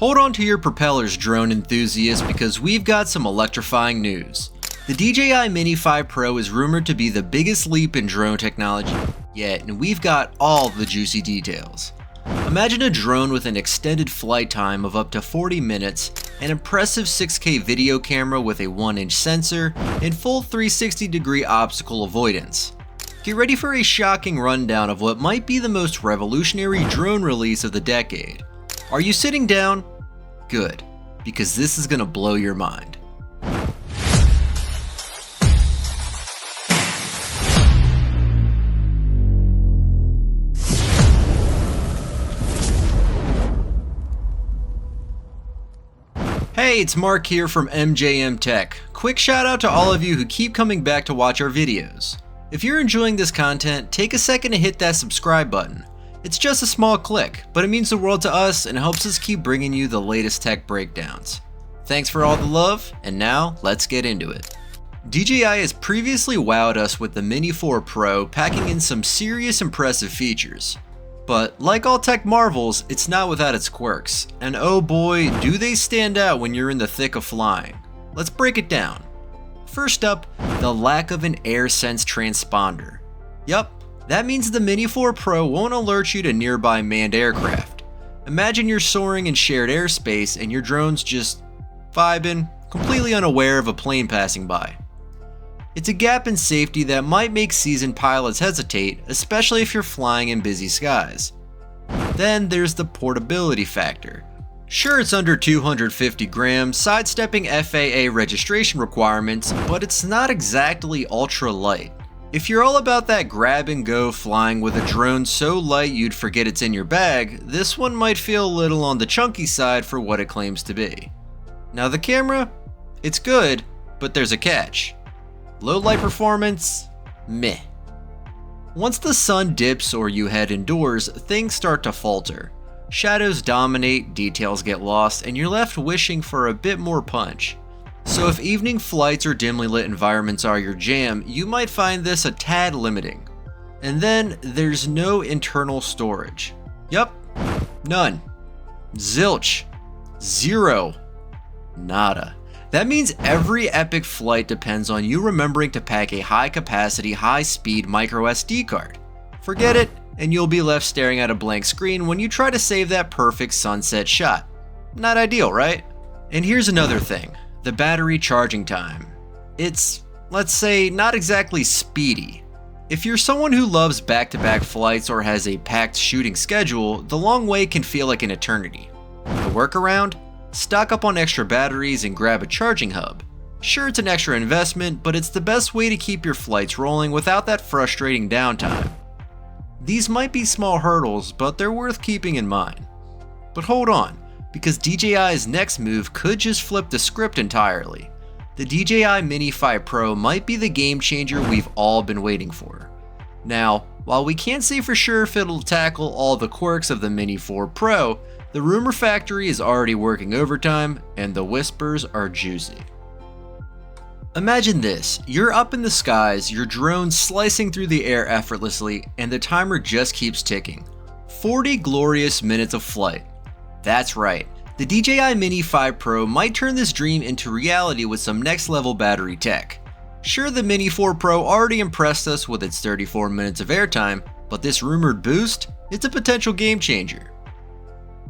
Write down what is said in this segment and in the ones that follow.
Hold on to your propellers, drone enthusiasts, because we've got some electrifying news. The DJI Mini 5 Pro is rumored to be the biggest leap in drone technology yet, and we've got all the juicy details. Imagine a drone with an extended flight time of up to 40 minutes, an impressive 6K video camera with a 1-inch sensor, and full 360-degree obstacle avoidance. Get ready for a shocking rundown of what might be the most revolutionary drone release of the decade. Are you sitting down? Good, because this is gonna blow your mind. Hey, it's Mark here from MJM Tech. Quick shout out to all of you who keep coming back to watch our videos. If you're enjoying this content, take a second to hit that subscribe button. It's just a small click, but it means the world to us and helps us keep bringing you the latest tech breakdowns. Thanks for all the love, and now let's get into it. DJI has previously wowed us with the Mini 4 Pro, packing in some serious impressive features. But like all tech marvels, it's not without its quirks, and oh boy, do they stand out when you're in the thick of flying. Let's break it down. First up, the lack of an AirSense transponder. Yup, that means the Mini 4 Pro won't alert you to nearby manned aircraft. Imagine you're soaring in shared airspace and your drone's just vibing, completely unaware of a plane passing by. It's a gap in safety that might make seasoned pilots hesitate, especially if you're flying in busy skies. Then there's the portability factor. Sure, it's under 250 grams, sidestepping FAA registration requirements, but it's not exactly ultra light. If you're all about that grab and go flying with a drone so light you'd forget it's in your bag, this one might feel a little on the chunky side for what it claims to be. Now the camera, it's good, but there's a catch. Low light performance, meh. Once the sun dips or you head indoors, things start to falter. Shadows dominate, details get lost, and you're left wishing for a bit more punch. So if evening flights or dimly lit environments are your jam, you might find this a tad limiting. And then there's no internal storage. Yup, none. Zilch. Zero. Nada. That means every epic flight depends on you remembering to pack a high-capacity, high-speed microSD card. Forget it, and you'll be left staring at a blank screen when you try to save that perfect sunset shot. Not ideal, right? And here's another thing, the battery charging time. It's, let's say, not exactly speedy. If you're someone who loves back-to-back flights or has a packed shooting schedule, the long wait can feel like an eternity. The workaround? Stock up on extra batteries and grab a charging hub. Sure, it's an extra investment, but it's the best way to keep your flights rolling without that frustrating downtime. These might be small hurdles, but they're worth keeping in mind. But hold on, because DJI's next move could just flip the script entirely. The DJI Mini 5 Pro might be the game changer we've all been waiting for. Now, while we can't say for sure if it'll tackle all the quirks of the Mini 4 Pro, the rumor factory is already working overtime, and the whispers are juicy. Imagine this, you're up in the skies, your drone slicing through the air effortlessly, and the timer just keeps ticking. 40 glorious minutes of flight. That's right, the DJI Mini 5 Pro might turn this dream into reality with some next level battery tech. Sure, the Mini 4 Pro already impressed us with its 34 minutes of airtime, but this rumored boost, it's a potential game changer.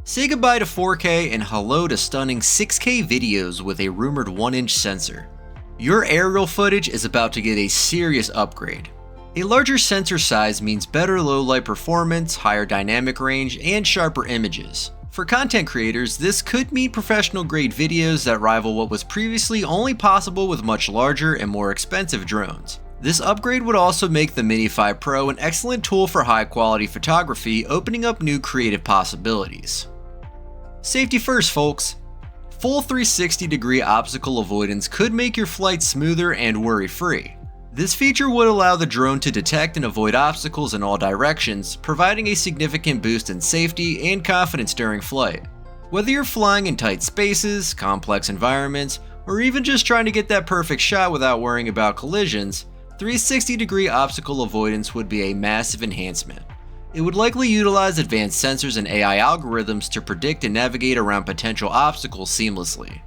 Say goodbye to 4K and hello to stunning 6K videos with a rumored 1-inch sensor. Your aerial footage is about to get a serious upgrade. A larger sensor size means better low light performance, higher dynamic range, and sharper images. For content creators, this could mean professional grade videos that rival what was previously only possible with much larger and more expensive drones. This upgrade would also make the Mini 5 Pro an excellent tool for high quality photography, opening up new creative possibilities. Safety first, folks. Full 360-degree obstacle avoidance could make your flight smoother and worry-free. This feature would allow the drone to detect and avoid obstacles in all directions, providing a significant boost in safety and confidence during flight. Whether you're flying in tight spaces, complex environments, or even just trying to get that perfect shot without worrying about collisions, 360-degree obstacle avoidance would be a massive enhancement. It would likely utilize advanced sensors and AI algorithms to predict and navigate around potential obstacles seamlessly.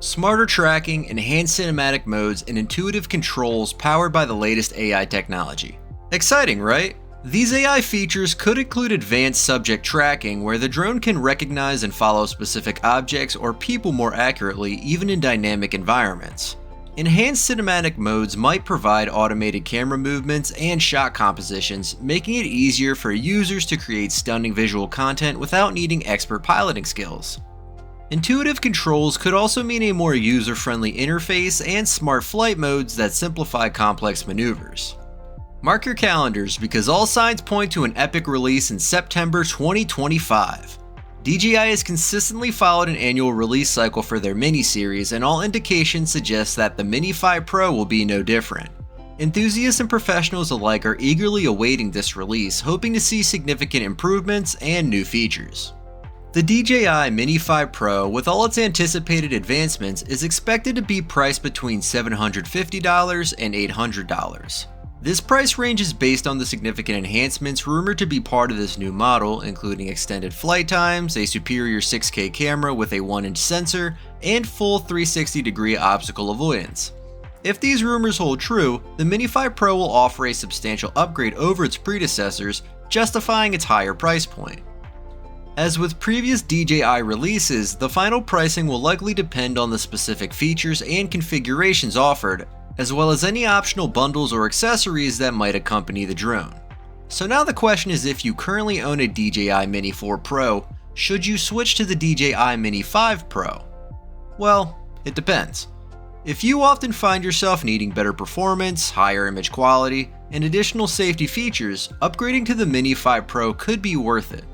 Smarter tracking, enhanced cinematic modes, and intuitive controls powered by the latest AI technology. Exciting, right? These AI features could include advanced subject tracking, where the drone can recognize and follow specific objects or people more accurately, even in dynamic environments. Enhanced cinematic modes might provide automated camera movements and shot compositions, making it easier for users to create stunning visual content without needing expert piloting skills. Intuitive controls could also mean a more user-friendly interface and smart flight modes that simplify complex maneuvers. Mark your calendars, because all signs point to an epic release in September 2025. DJI has consistently followed an annual release cycle for their Mini series, and all indications suggest that the Mini 5 Pro will be no different. Enthusiasts and professionals alike are eagerly awaiting this release, hoping to see significant improvements and new features. The DJI Mini 5 Pro, with all its anticipated advancements, is expected to be priced between $750 and $800. This price range is based on the significant enhancements rumored to be part of this new model, including extended flight times, a superior 6K camera with a 1-inch sensor, and full 360-degree obstacle avoidance. If these rumors hold true, the Mini 5 Pro will offer a substantial upgrade over its predecessors, justifying its higher price point. As with previous DJI releases, the final pricing will likely depend on the specific features and configurations offered, as well as any optional bundles or accessories that might accompany the drone. So now the question is, if you currently own a DJI Mini 4 Pro, should you switch to the DJI Mini 5 Pro? Well, it depends. If you often find yourself needing better performance, higher image quality, and additional safety features, upgrading to the Mini 5 Pro could be worth it.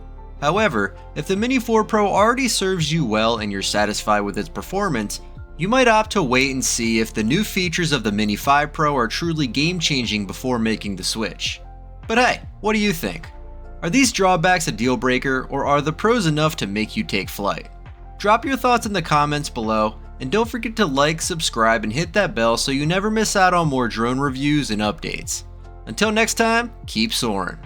However, if the Mini 4 Pro already serves you well and you're satisfied with its performance, you might opt to wait and see if the new features of the Mini 5 Pro are truly game-changing before making the switch. But hey, what do you think? Are these drawbacks a deal breaker, or are the pros enough to make you take flight? Drop your thoughts in the comments below, and don't forget to like, subscribe, and hit that bell so you never miss out on more drone reviews and updates. Until next time, keep soaring.